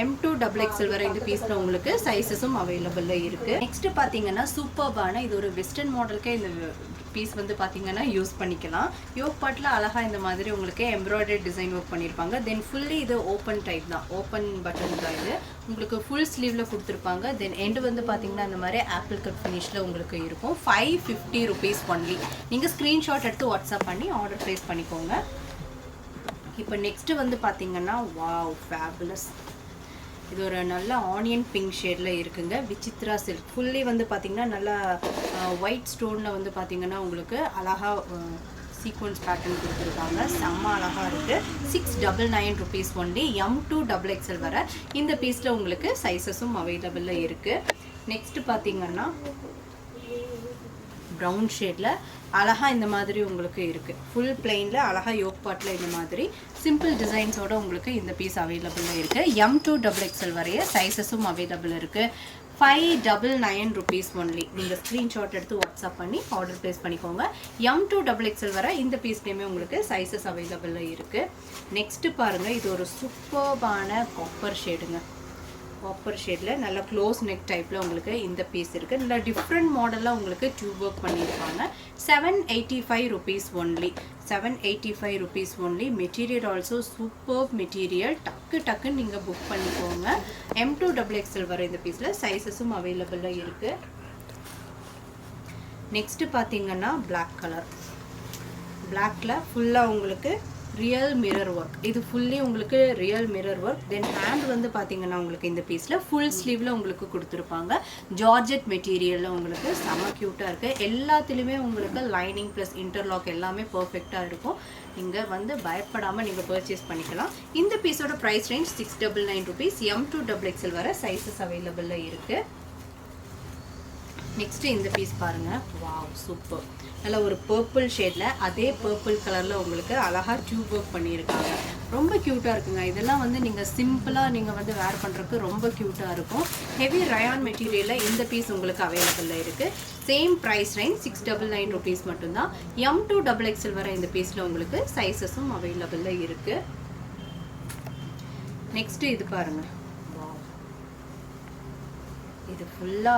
M2 XXL வர இந்த பீஸில் உங்களுக்கு சைஸஸும் அவைலபிளில் இருக்குது. நெக்ஸ்ட்டு பார்த்தீங்கன்னா சூப்பர்பான இது ஒரு வெஸ்டர்ன் மாடலுக்கே இந்த பீஸ் வந்து பார்த்தீங்கன்னா யூஸ் பண்ணிக்கலாம். யோக் பாட்டில் அழகாக இந்த மாதிரி உங்களுக்கு எம்ப்ராய்டரி டிசைன் ஒர்க் பண்ணியிருப்பாங்க. தென் ஃபுல்லி இது ஓப்பன் டைப் தான், ஓப்பன் பட்டன் தான். இது உங்களுக்கு ஃபுல் ஸ்லீவில் கொடுத்துருப்பாங்க. தென் எண்டு வந்து பார்த்தீங்கன்னா இந்த மாதிரி ஆப்பிள் கட் ஃபினிஷில் உங்களுக்கு இருக்கும். 550 rupees ஒன்லி. நீங்கள் ஸ்க்ரீன்ஷாட் எடுத்து வாட்ஸ்அப் பண்ணி ஆர்டர் ப்ளேஸ் பண்ணிக்கோங்க. இப்போ நெக்ஸ்ட்டு வந்து பார்த்தீங்கன்னா வாவ் ஃபேபுலஸ். இது ஒரு நல்ல ஆனியன் பிங்க் ஷேடில் இருக்குங்க. விசித்ரா சில்க் ஃபுல்லி வந்து பார்த்திங்கன்னா நல்லா ஒயிட் ஸ்டோனில் வந்து பார்த்திங்கன்னா உங்களுக்கு அழகாக சீக்வன்ஸ் பேட்டர்ன் கொடுத்துருக்காங்க. செம்ம அழகாக இருக்குது. 699 rupees ஒன்லி. M2 XXL வர இந்த பீஸில் உங்களுக்கு சைஸஸும் அவைலபிளில் இருக்குது. நெக்ஸ்ட்டு பார்த்திங்கன்னா ப்ரௌன் ஷேடில் அழகாக இந்த மாதிரி உங்களுக்கு இருக்குது. ஃபுல் பிளெயினில் அழகாக யோக் பாட்டில் இந்த மாதிரி சிம்பிள் டிசைன்ஸோடு உங்களுக்கு இந்த பீஸ் அவைலபிளாக இருக்குது. M2 XXL வரைய சைஸஸும் அவைலபிள் இருக்குது. 599 rupees ஒன்லி. நீங்கள் ஸ்க்ரீன்ஷாட் எடுத்து வாட்ஸ்அப் பண்ணி ஆர்டர் ப்ளேஸ் பண்ணிக்கோங்க. M2 XXL வர இந்த பீஸ்லேயுமே உங்களுக்கு சைஸஸ் அவைலபிளில் இருக்குது. நெக்ஸ்ட்டு பாருங்கள், இது ஒரு சூப்பர்பான காப்பர் ஷேடுங்க. காப்பர் ஷேடில் நல்ல க்ளோஸ் நெக் டைப்பில் உங்களுக்கு இந்த பீஸ் இருக்குது. நல்ல டிஃப்ரெண்ட் மாடலில் உங்களுக்கு டியூப் ஒர்க் பண்ணியிருப்பாங்க. 785 rupees only. 785 rupees only. Material also super material. டக்குன்னு நீங்கள் புக் பண்ணிக்கோங்க. M2 XXL வர இந்த பீஸில் சைஸஸும் அவைலபிளாக இருக்குது. நெக்ஸ்ட்டு பார்த்தீங்கன்னா பிளாக் கலர். பிளாக்கில் ஃபுல்லாக உங்களுக்கு ரியல் மிரர் ஒர்க். இது ஃபுல்லி உங்களுக்கு ரியல் மிரர் ஒர்க். தென் ஹேண்ட் வந்து பார்த்தீங்கன்னா உங்களுக்கு இந்த பீஸில் ஃபுல் ஸ்லீவில் உங்களுக்கு கொடுத்துருப்பாங்க. ஜார்ஜெட் மெட்டீரியலில் உங்களுக்கு செம க்யூட்டாக இருக்குது. எல்லாத்துலேயுமே உங்களுக்கு லைனிங் ப்ளஸ் இன்டர்லாக் எல்லாமே பர்ஃபெக்டாக இருக்கும். நீங்கள் வந்து பயப்படாமல் நீங்கள் பர்ச்சேஸ் பண்ணிக்கலாம். இந்த பீஸோட price range 699 rupees. M2 XXL வர சைஸஸ் அவைலபிளில் இருக்குது. நெக்ஸ்ட் இந்த பீஸ் பாருங்க, வாவ் சூப்பர். நல்ல ஒரு பர்பிள் ஷேட்ல அதே பர்பிள் கலர்ல உங்களுக்கு அழகா டியூப் ஒர்க் பண்ணியிருக்காங்க. ரொம்ப க்யூட்டா இருக்குங்க. இதெல்லாம் வந்து நீங்க சிம்பிளா நீங்க வந்து வேர் பண்றதுக்கு ரொம்ப க்யூட்டா இருக்கும். ஹெவி ரயான் மெட்டீரியல்ல இந்த பீஸ் உங்களுக்கு அவைலபிள்ல இருக்கு. சேம் பிரைஸ் ரேஞ்ச் 699 rupees மட்டும்தான். M to XXL வரை இந்த பீஸ்ல உங்களுக்கு சைஸஸும் அவைலபிள்ல இருக்கு. நெக்ஸ்ட் இது பாருங்க, வாவ். இது ஃபுல்லா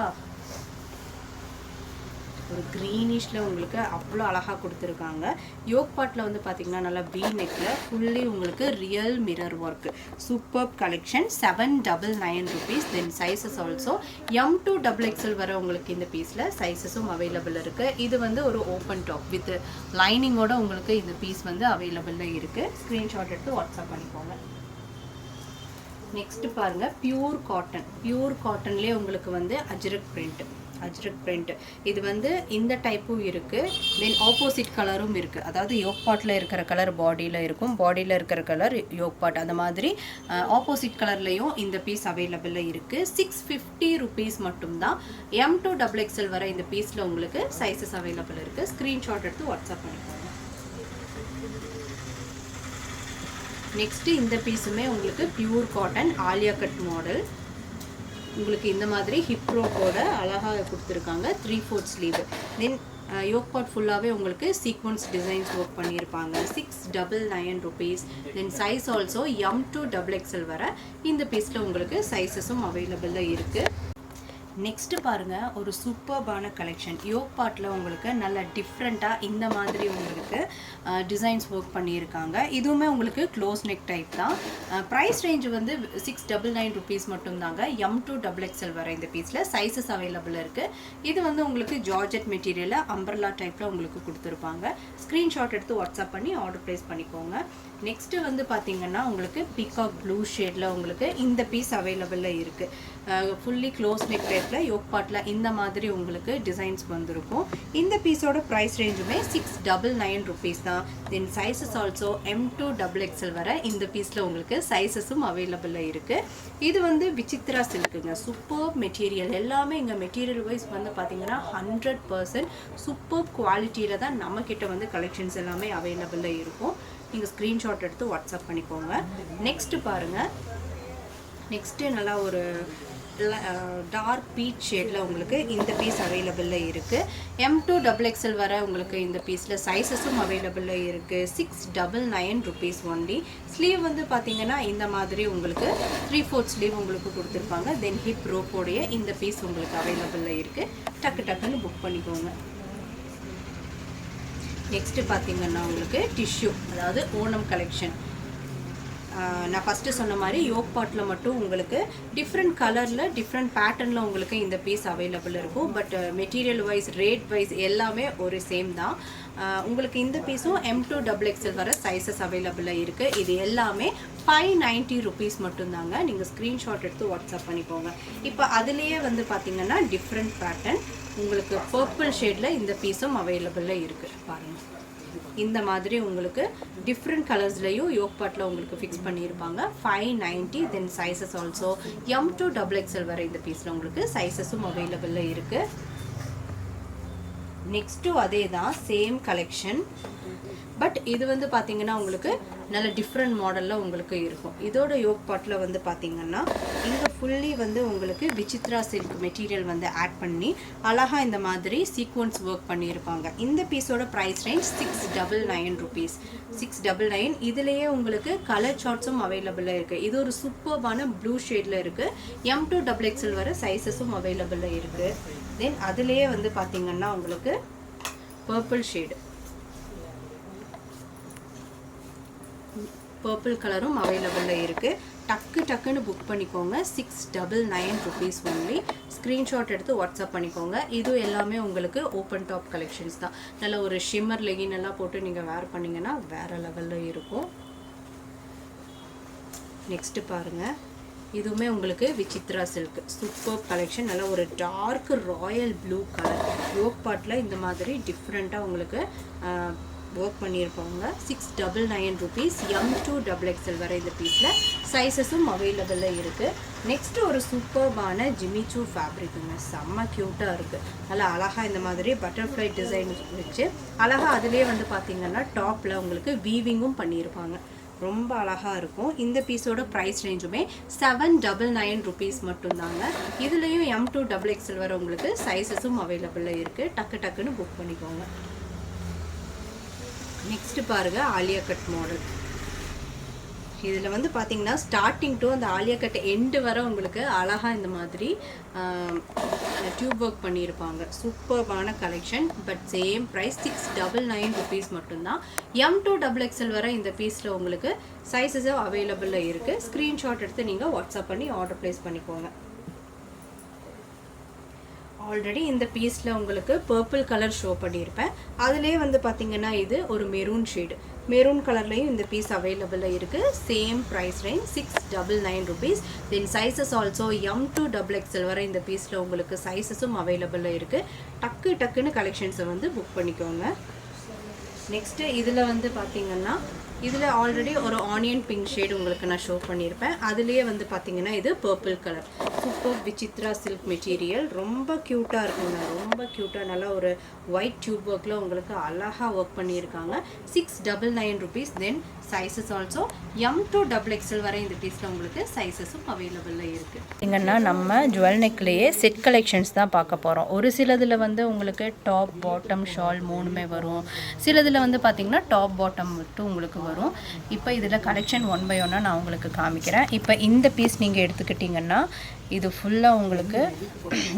ஒரு க்ரீனிஷ்ல உங்களுக்கு அவ்வளோ அழகாக கொடுத்துருக்காங்க. யோக் பார்ட்டில் வந்து பார்த்தீங்கன்னா நல்லா வி நெக்கில் ஃபுல்லி உங்களுக்கு real mirror work. Super collection. 799 rupees. Then sizes also M to XXL வர உங்களுக்கு இந்த பீஸில் சைஸஸும் அவைலபிள் இருக்குது. இது வந்து ஒரு ஓப்பன் டாப் வித் லைனிங்கோட உங்களுக்கு இந்த பீஸ் வந்து அவைலபிளில் இருக்குது. ஸ்க்ரீன்ஷாட் எடுத்து வாட்ஸ்அப் பண்ணிக்கோங்க. நெக்ஸ்ட் பாருங்க, பியூர் காட்டன். பியூர் காட்டன்லேயே உங்களுக்கு வந்து அஜ்ரக் பிரிண்ட். இது வந்து இந்த டைப்பும் இருக்கு. தென் ஆப்போசிட் கலரும் இருக்கு. அதாவது யோக் பார்ட்ல இருக்கிற கலர் பாடியில் இருக்கும், பாடியில் இருக்கிற கலர் யோக் பார்ட். அந்த மாதிரி ஆப்போசிட் கலர்லையும் இந்த பீஸ் அவைலபிள் இருக்கு. 650 rupees மட்டும்தான். M to XXL வரை இந்த பீஸ்ல உங்களுக்கு சைஸஸ் அவைலபிள் இருக்கு. ஸ்கிரீன்ஷாட் எடுத்து வாட்ஸ்அப் பண்ணிக்கோங்க. நெக்ஸ்ட் இந்த பீஸுமே உங்களுக்கு pure cotton Alia cut model. உங்களுக்கு இந்த மாதிரி ஹிப் ரோப்போட அழகாக கொடுத்துருக்காங்க. 3/4 ஸ்லீவ். தென் யோக் பார்ட் ஃபுல்லாகவே உங்களுக்கு சீக்வன்ஸ் டிசைன்ஸ் ஒர்க் பண்ணியிருப்பாங்க. 699 rupees. Then size also M to XXL வர இந்த பீஸில் உங்களுக்கு சைஸஸும் அவைலபிளில் இருக்குது. நெக்ஸ்ட் பாருங்க, ஒரு சூப்பர்பான கலெக்ஷன். யோக் பார்ட்டில் உங்களுக்கு நல்ல டிஃப்ரெண்ட்டாக இந்த மாதிரி உங்களுக்கு டிசைன்ஸ் ஒர்க் பண்ணியிருக்காங்க. இதுவுமே உங்களுக்கு க்ளோஸ் நெக் டைப் தான். ப்ரைஸ் ரேஞ்ச் வந்து 699 rupees மட்டும்தாங்க. M to XXL வர இந்த பீஸில் சைஸஸ் அவைலபிள் இருக்குது. இது வந்து உங்களுக்கு ஜார்ஜெட் மெட்டீரியலில் அம்பர்லா டைப்பில் உங்களுக்கு கொடுத்துருப்பாங்க. ஸ்க்ரீன்ஷாட் எடுத்து வாட்ஸ்அப் பண்ணி ஆர்டர் ப்ளேஸ் பண்ணிக்கோங்க. நெக்ஸ்ட்டு வந்து பார்த்தீங்கன்னா உங்களுக்கு பீகாக் ப்ளூ ஷேடில் உங்களுக்கு இந்த பீஸ் அவைலபிளில் இருக்குது. ஃபுல்லி க்ளோஸ் நெக் டைப்பில் யோக் பார்ட்டில் இந்த மாதிரி உங்களுக்கு டிசைன்ஸ் வந்திருக்கும். இந்த பீஸோட ப்ரைஸ் ரேஞ்சுமே 699 rupees தான். Then sizes also M to XXL வர இந்த பீஸில் உங்களுக்கு சைஸஸும் அவைலபிளில் இருக்குது. இது வந்து விசித்ரா சில்க்குங்க. Super material. எல்லாமே இங்கே மெட்டீரியல் வைஸ் வந்து பார்த்தீங்கன்னா 100% சூப்பர் குவாலிட்டியில் தான் நம்மக்கிட்ட வந்து கலெக்ஷன்ஸ் எல்லாமே அவைலபிளில் இருக்கும். நீங்கள் ஸ்க்ரீன்ஷாட் எடுத்து வாட்ஸ்அப் பண்ணிக்கோங்க. நெக்ஸ்ட்டு பாருங்கள். நெக்ஸ்ட்டு நல்லா ஒரு டார்க் பீச் ஷேடில் உங்களுக்கு இந்த பீஸ் அவைலபிளில் இருக்குது. M to XXL வர உங்களுக்கு இந்த பீஸில் சைஸஸும் அவைலபிளில் இருக்குது. 699 rupees ஒன்லி. ஸ்லீவ் வந்து பார்த்தீங்கன்னா இந்த மாதிரி உங்களுக்கு 3/4 ஸ்லீவ் உங்களுக்கு கொடுத்துருப்பாங்க. தென் ஹிப் ரோப்போடைய இந்த பீஸ் உங்களுக்கு அவைலபிளில் இருக்குது. டக்குன்னு புக் பண்ணிக்கோங்க. நெக்ஸ்ட்டு பார்த்தீங்கன்னா உங்களுக்கு டிஷ்யூ, அதாவது ஓணம் கலெக்ஷன். நான் ஃபஸ்ட்டு சொன்ன மாதிரி யோக் பார்ட்டில் மட்டும் உங்களுக்கு டிஃப்ரெண்ட் கலரில் டிஃப்ரெண்ட் பேட்டர்னில் உங்களுக்கு இந்த பீஸ் அவைலபிள் இருக்கும். But material wise rate wise எல்லாமே ஒரு சேம் தான். உங்களுக்கு இந்த பீஸும் M to XXL வர சைஸஸ் அவைலபிளாக இருக்குது. இது எல்லாமே 590 rupees மட்டும்தாங்க. நீங்கள் ஸ்க்ரீன்ஷாட் எடுத்து வாட்ஸ்அப் பண்ணிக்கோங்க. இப்போ அதுலேயே வந்து பார்த்தீங்கன்னா டிஃப்ரெண்ட் பேட்டர்ன் உங்களுக்கு பர்பிள் ஷேடில் இந்த பீஸும் அவைலபிளில் இருக்குது. பாருங்கள், இந்த மாதிரி உங்களுக்கு டிஃப்ரெண்ட் கலர்ஸ்லையும் யோக் பார்ட்டில் உங்களுக்கு ஃபிக்ஸ் பண்ணியிருப்பாங்க. 590. Then sizes also M to XXL வர இந்த பீஸில் உங்களுக்கு சைஸஸும் அவைலபிளில் இருக்குது. நெக்ஸ்ட்டு அதே தான், சேம் கலெக்ஷன். பட் இது வந்து பார்த்தீங்கன்னா உங்களுக்கு நல்ல டிஃப்ரெண்ட் மாடலில் உங்களுக்கு இருக்கும். இதோட யோக் பார்ட்டில் வந்து பார்த்தீங்கன்னா இங்கே ஃபுல்லி வந்து உங்களுக்கு விசித்ரா சில்க் மெட்டீரியல் வந்து ஆட் பண்ணி அழகாக இந்த மாதிரி சீக்வன்ஸ் ஒர்க் பண்ணியிருப்பாங்க. இந்த பீஸோட ப்ரைஸ் ரேஞ்ச் 699 rupees. 699. இதுலேயே உங்களுக்கு கலர் சார்ட்ஸும் அவைலபிளாக இருக்குது. இது ஒரு சூப்பர்பான ப்ளூ ஷேடில் இருக்குது. M to XXL வர சைஸஸும் அவைலபிளாக இருக்குது. தென் அதுலேயே வந்து பார்த்தீங்கன்னா உங்களுக்கு பர்பிள் ஷேடு, பர்பிள் கலரும் அவைலபிளில் இருக்குது. டக்குன்னு புக் பண்ணிக்கோங்க. 699 rupees ஒன்லி. ஸ்க்ரீன்ஷாட் எடுத்து வாட்ஸ்அப் பண்ணிக்கோங்க. இது எல்லாமே உங்களுக்கு ஓப்பன் டாப் கலெக்ஷன்ஸ் தான். நல்ல ஒரு ஷிம்மர் லெகின் எல்லாம் போட்டு நீங்கள் வேர் பண்ணிங்கன்னா வேறு லெவலில் இருக்கும். நெக்ஸ்ட்டு பாருங்கள், இதுவுமே உங்களுக்கு விசித்ரா சில்க் சூப்பர் கலெக்ஷன். நல்ல ஒரு dark royal blue colour. Yoke பார்ட்டில் இந்த மாதிரி டிஃப்ரெண்ட்டாக உங்களுக்கு ஒர்க் பண்ணியிருப்பாங்க. 699 rupees. M2 XXL வரை இந்த பீஸில் சைஸஸும் அவைலபிளாக இருக்குது. நெக்ஸ்ட் ஒரு சூப்பர்பான ஜிமிச்சூ ஃபேப்ரிக்குங்க, செம்ம க்யூட்டாக இருக்குது. நல்லா அழகாக இந்த மாதிரி பட்டர்ஃப்ளை டிசைன் வச்சு அழகாக அதுலேயே வந்து பார்த்திங்கன்னா டாப்பில் உங்களுக்கு வீவிங்கும் பண்ணியிருப்பாங்க. ரொம்ப அழகாக இருக்கும். இந்த பீஸோட ப்ரைஸ் ரேஞ்சுமே 799 rupees மட்டும்தாங்க. இதுலேயும் M2 XXL வரை உங்களுக்கு சைஸஸும் அவைலபிளாக இருக்குது. டக்குன்னு புக் பண்ணிக்கோங்க. நெக்ஸ்ட் பாருங்க ஆலியா கட் மாடல். இதில் வந்து பார்த்தீங்கன்னா ஸ்டார்டிங் டு அந்த ஆலியா கட் எண்டு வரை உங்களுக்கு அழகாக இந்த மாதிரி டியூப் ஒர்க் பண்ணியிருப்பாங்க. சூப்பர்பான collection. But same price 699 rupees மட்டும்தான். M2 XXL வரை இந்த பீஸில் உங்களுக்கு சைஸஸும் அவைலபிளாக இருக்குது. ஸ்க்ரீன்ஷாட் எடுத்து நீங்கள் வாட்ஸ்அப் பண்ணி ஆர்டர் ப்ளேஸ் பண்ணிக்கோங்க. ஆல்ரெடி இந்த பீஸில் உங்களுக்கு பர்பிள் கலர் ஷோ பண்ணியிருப்பேன். அதுலேயே வந்து பார்த்திங்கன்னா இது ஒரு மெரூன் ஷேடு. மெரூன் கலர்லேயும் இந்த பீஸ் அவைலபிளாக இருக்குது. Same price range 699 rupees. Then sizes also M2 XXL வரை இந்த பீஸில் உங்களுக்கு சைஸஸும் அவைலபிளாக இருக்குது. டக்குன்னு கலெக்ஷன்ஸை வந்து புக் பண்ணிக்கோங்க. நெக்ஸ்ட்டு இதில் வந்து பார்த்திங்கன்னா இதில் ஆல்ரெடி ஒரு ஆனியன் பிங்க் ஷேடு உங்களுக்கு நான் ஷோ பண்ணியிருப்பேன். அதுலேயே வந்து பார்த்திங்கன்னா இது purple colour. Super Vichitra silk material. ரொம்ப க்யூட்டாக இருக்குங்க, ரொம்ப க்யூட்டாக. நல்லா ஒரு ஒயிட் டியூப் ஒர்க்கில் உங்களுக்கு அழகாக ஒர்க் பண்ணியிருக்காங்க. 699 rupees. Then sizes also M2 XXL வரை இந்த பீஸில் உங்களுக்கு சைஸஸும் அவைலபிளாக இருக்குது. இங்கன்னா நம்ம ஜுவல் நெக்லேயே செட் கலெக்ஷன்ஸ் தான் பார்க்க போகிறோம். ஒரு சிலதில் வந்து உங்களுக்கு டாப் பாட்டம் ஷால் மூணுமே வரும். சிலதில் வந்து பார்த்திங்கன்னா டாப் பாட்டம் மட்டும் உங்களுக்கு வரும். இப்போ இதில் கலெக்ஷன் 1 by 1 நான் உங்களுக்கு காமிக்கிறேன். இப்போ இந்த பீஸ் நீங்கள் எடுத்துக்கிட்டிங்கன்னா இது ஃபுல்லாக உங்களுக்கு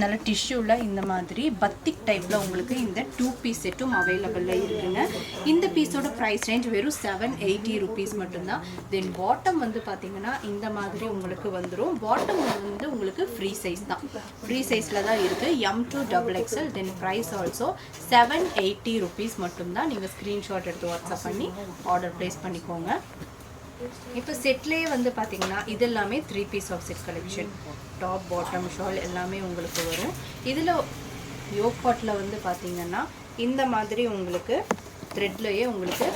நல்ல டிஷ்யூவில் இந்த மாதிரி பத்திக் டைப்பில் உங்களுக்கு இந்த 2 piece செட்டும் அவைலபிளாக இருக்குங்க. இந்த பீஸோட ப்ரைஸ் ரேஞ்ச் வெறும் 780 rupees மட்டும்தான். தென் பாட்டம் வந்து பார்த்திங்கன்னா இந்த மாதிரி உங்களுக்கு வந்துடும். பாட்டம் வந்து உங்களுக்கு ஃப்ரீ சைஸ் தான், ஃப்ரீ சைஸில் தான் இருக்குது. M2 XXL. தென் ப்ரைஸ் ஆல்சோ 780 rupees மட்டும்தான். நீங்கள் ஸ்க்ரீன்ஷாட் எடுத்து வாட்ஸ்அப் பண்ணி ஆர்டர் ப்ளேஸ் பண்ணிக்கோங்க. இப்போ செட்லேயே வந்து பார்த்திங்கன்னா இது எல்லாமே 3 piece of set collection. Top bottom shawl எல்லாமே உங்களுக்கு வரும். இதில் யோக் பாட்டில் வந்து பார்த்திங்கன்னா இந்த மாதிரி உங்களுக்கு த்ரெட்லேயே உங்களுக்கு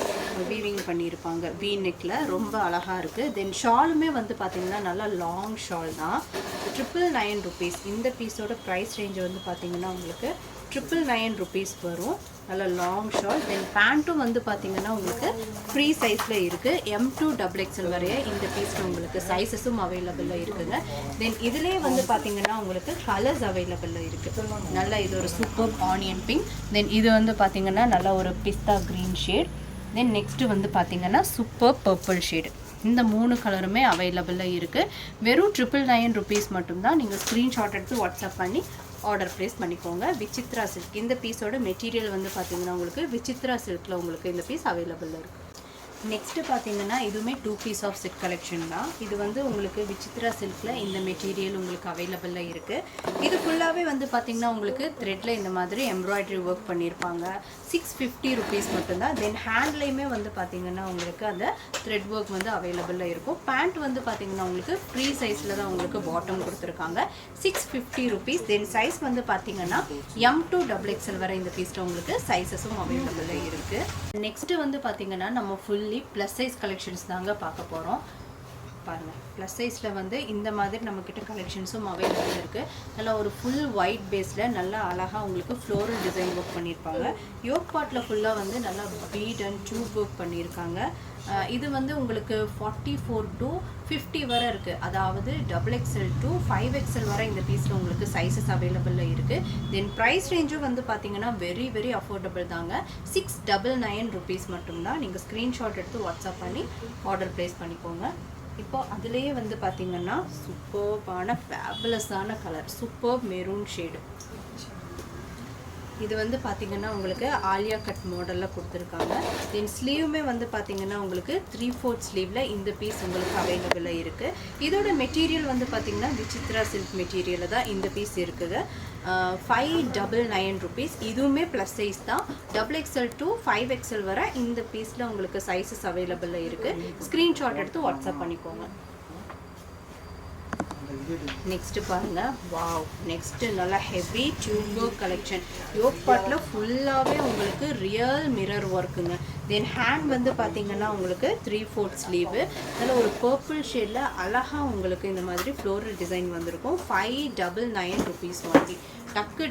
வீவிங் பண்ணியிருப்பாங்க. வீ நெக்கில் ரொம்ப அழகாக இருக்குது. தென் ஷாலுமே வந்து பார்த்திங்கன்னா நல்லா லாங் ஷால் தான். 999 rupees. இந்த பீஸோட ப்ரைஸ் ரேஞ்ச் வந்து பார்த்திங்கன்னா உங்களுக்கு 999 rupees வரும். நல்லா லாங் ஷால். தென் பேண்ட்டும் வந்து பார்த்திங்கன்னா உங்களுக்கு ஃப்ரீ சைஸில் இருக்குது. M2 XXL வரைய இந்த பீஸில் உங்களுக்கு சைஸஸும் அவைலபிளாக இருக்குதுங்க. தென் இதிலே வந்து பார்த்திங்கன்னா உங்களுக்கு கலர்ஸ் அவைலபிளாக இருக்குது. நல்லா இது ஒரு சூப்பர் ஆனியன் பிங்க். தென் இது வந்து பார்த்திங்கன்னா நல்லா ஒரு பிஸ்தா க்ரீன் ஷேட். தென் நெக்ஸ்ட்டு வந்து பார்த்திங்கன்னா சூப்பர் பர்பிள் ஷேடு. இந்த 3 கலருமே அவைலபிளாக இருக்குது. வெறும் 999 rupees மட்டும்தான். நீங்கள் ஸ்க்ரீன்ஷாட் எடுத்து வாட்ஸ்அப் பண்ணி ஆர்டர் ப்ளேஸ் பண்ணிக்கோங்க. விசித்ரா சில்க். இந்த பீஸோட மெட்டீரியல் வந்து பார்த்திங்கன்னா உங்களுக்கு விசித்ரா சில்கில் உங்களுக்கு இந்த பீஸ் அவைலபிளாக இருக்குது. நெக்ஸ்ட்டு பார்த்தீங்கன்னா இதுவுமே 2 piece ஆஃப் செட் கலெக்ஷன் தான். இது வந்து உங்களுக்கு விசித்ரா சில்கில் இந்த மெட்டீரியல் உங்களுக்கு அவைலபிளாக இருக்குது. இது ஃபுல்லாகவே வந்து பார்த்திங்கன்னா உங்களுக்கு த்ரெட்டில் இந்த மாதிரி எம்ப்ராய்டரி ஒர்க் பண்ணியிருப்பாங்க. 650 rupees மட்டும்தான். தென் ஹேண்ட்லேயுமே வந்து பார்த்திங்கன்னா உங்களுக்கு அந்த த்ரெட் ஒர்க் வந்து அவைலபிளாக இருக்கும். பேண்ட் வந்து பார்த்திங்கன்னா உங்களுக்கு ஃப்ரீ சைஸில் தான் உங்களுக்கு பாட்டம் கொடுத்துருக்காங்க. 650 rupees. தென் சைஸ் வந்து பார்த்திங்கன்னா M2 XXL வரை இந்த பீஸில் உங்களுக்கு சைஸஸும் அவைலபிளாக இருக்குது. நெக்ஸ்ட்டு வந்து பார்த்திங்கன்னா நம்ம ஃபுல் ப்ளஸ் சைஸ் கலெக்ஷன்ஸ் தாங்க பார்க்க போகிறோம். பாருங்கள், ப்ளஸ் சைஸில் வந்து இந்த மாதிரி நம்மக்கிட்ட கலெக்ஷன்ஸும் அவைலபிள் இருக்குது. நல்லா ஒரு ஃபுல் ஒயிட் பேஸில் நல்லா அழகாக உங்களுக்கு ஃப்ளோரல் டிசைன் ஒர்க் பண்ணியிருப்பாங்க. யோக் பாட்டில் ஃபுல்லாக வந்து நல்லா பீட் அண்ட் டியூப் ஒர்க் பண்ணியிருக்காங்க. இது வந்து உங்களுக்கு 44 to 50 வரை இருக்குது. அதாவது XXL to 5XL வரை இந்த பீஸில் உங்களுக்கு சைஸஸ் அவைலபிளாக இருக்குது. தென் ப்ரைஸ் ரேஞ்சும் வந்து பார்த்தீங்கன்னா வெரி வெரி அஃபோர்டபுள் தாங்க. 699 rupees மட்டும்தான். நீங்கள் ஸ்க்ரீன்ஷாட் எடுத்து வாட்ஸ்அப் பண்ணி ஆர்டர் ப்ளேஸ் பண்ணிக்கோங்க. இப்போ அதுலேயே வந்து பார்த்திங்கன்னா சூப்பர்பான ஃபேபுலஸான கலர், சூப்பர் மெரூன் ஷேடு. இது வந்து பார்த்திங்கன்னா உங்களுக்கு ஆலியா கட் மாடலில் கொடுத்துருக்காங்க. தென் ஸ்லீவுமே வந்து பார்த்திங்கன்னா உங்களுக்கு 3/4 ஸ்லீவில் இந்த பீஸ் உங்களுக்கு அவைலபிளாக இருக்குது. இதோட மெட்டீரியல் வந்து பார்த்திங்கன்னா விசித்ரா சில்க் மெட்டீரியலில் தான் இந்த பீஸ் இருக்குது. 599 rupees. இதுவுமே ப்ளஸ் சைஸ் தான். XXL to 5XL வரை இந்த பீஸில் உங்களுக்கு சைஸஸ் அவைலபிளாக இருக்குது. ஸ்க்ரீன்ஷாட் எடுத்து வாட்ஸ்அப் பண்ணிக்கோங்க. நெக்ஸ்ட்டு பாருங்கள், வாவ், நெக்ஸ்ட்டு நல்லா heavy tube work collection. Yoke பாட்டில் ஃபுல்லாகவே உங்களுக்கு ரியல் மிரர் ஒர்க்குங்க. தென் ஹேண்ட் வந்து பார்த்தீங்கன்னா உங்களுக்கு 3/4 ஸ்லீவு, அதில் ஒரு பர்பிள் ஷேடில் அழகாக உங்களுக்கு இந்த மாதிரி ஃப்ளோரல் டிசைன் வந்திருக்கும். 599 rupees வாங்கி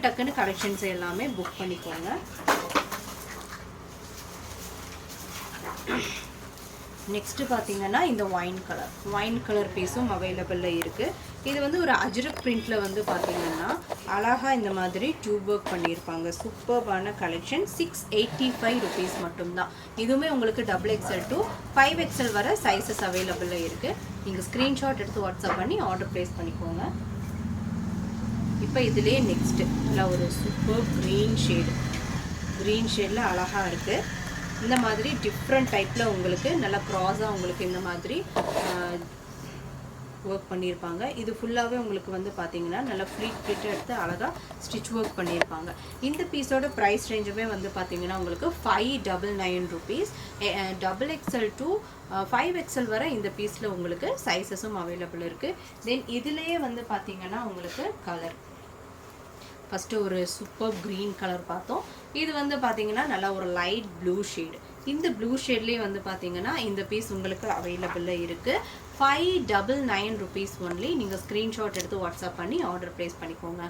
டக்குன்னு கலெக்ஷன்ஸ் எல்லாமே புக் பண்ணிக்கோங்க. நெக்ஸ்ட்டு பார்த்தீங்கன்னா இந்த ஒயின் கலர் பீஸும் அவைலபிளில் இருக்குது. இது வந்து ஒரு அஜ்ரக் பிரிண்டில் வந்து பார்த்தீங்கன்னா அழகாக இந்த மாதிரி டியூப் ஒர்க் பண்ணியிருப்பாங்க. சூப்பர்பான கலெக்ஷன். 685 rupees மட்டும்தான். இதுவுமே உங்களுக்கு XXL to 5XL வர சைஸஸ் அவைலபிளில் இருக்குது. நீங்கள் ஸ்க்ரீன்ஷாட் எடுத்து வாட்ஸ்அப் பண்ணி ஆர்டர் ப்ளேஸ் பண்ணிக்கோங்க. இப்போ இதுலேயே நெக்ஸ்ட்டு நல்லா ஒரு சூப்பர் க்ரீன் ஷேடில் அழகாக இருக்குது. இந்த மாதிரி டிஃப்ரெண்ட் டைப்பில் உங்களுக்கு நல்லா க்ராஸாக உங்களுக்கு இந்த மாதிரி ஒர்க் பண்ணியிருப்பாங்க. இது ஃபுல்லாகவே உங்களுக்கு வந்து பார்த்தீங்கன்னா நல்லா ஃப்ளீட் எடுத்து அழகாக ஸ்டிச் ஒர்க் பண்ணியிருப்பாங்க. இந்த பீஸோட ப்ரைஸ் ரேஞ்சுமே வந்து பார்த்தீங்கன்னா உங்களுக்கு 599 rupees. XXL to 5XL வர இந்த பீஸில் உங்களுக்கு சைஸஸும் அவைலபிள் இருக்குது. தென் இதுலேயே வந்து பார்த்தீங்கன்னா உங்களுக்கு கலர் ஃபஸ்ட்டு ஒரு சூப்பர் க்ரீன் கலர் பார்த்தோம். இது வந்து பார்த்தீங்கன்னா நல்லா ஒரு லைட் ப்ளூ ஷேடு. இந்த ப்ளூ ஷேட்லேயே வந்து பார்த்தீங்கன்னா இந்த பீஸ் உங்களுக்கு அவைலபிளில் இருக்குது. 599 rupees ஒன்லி. நீங்கள் ஸ்க்ரீன்ஷாட் எடுத்து வாட்ஸ்அப் பண்ணி ஆர்டர் ப்ளேஸ் பண்ணிக்கோங்க.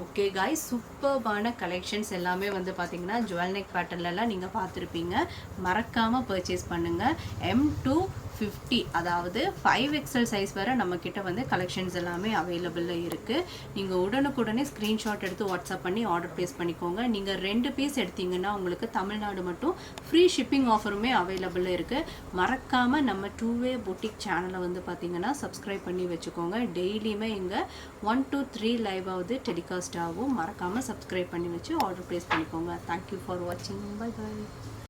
ஓகே காய்ஸ், சூப்பர்பான கலெக்ஷன்ஸ் எல்லாமே வந்து பார்த்தீங்கன்னா ஜுவல் நெக் பேட்டர்ன்லலாம் நீங்கள் பார்த்துருப்பீங்க. மறக்காமல் பர்ச்சேஸ் பண்ணுங்கள். M to 50 அதாவது 5XL சைஸ் வரை நம்மக்கிட்ட வந்து கலெக்ஷன்ஸ் எல்லாமே அவைலபிளில் இருக்குது. நீங்கள் உடனுக்குடனே ஸ்க்ரீன்ஷாட் எடுத்து வாட்ஸ்அப் பண்ணி ஆர்டர் ப்ளேஸ் பண்ணிக்கோங்க. நீங்கள் 2 பீஸ் எடுத்தீங்கன்னா உங்களுக்கு தமிழ்நாடு மட்டும் ஃப்ரீ ஷிப்பிங் ஆஃபருமே அவைலபிளில் இருக்குது. மறக்காமல் நம்ம 2way boutique சேனலை வந்து பார்த்தீங்கன்னா சப்ஸ்கிரைப் பண்ணி வச்சுக்கோங்க. டெய்லியுமே எங்கள் 1 to 3 லைவாவது டெலிகாஸ்ட் ஆகும். மறக்காமல் சப்ஸ்கிரைப் பண்ணி வச்சு ஆர்டர் ப்ளேஸ் பண்ணிக்கோங்க. தேங்க்யூ ஃபார் வாட்சிங். Bye bye.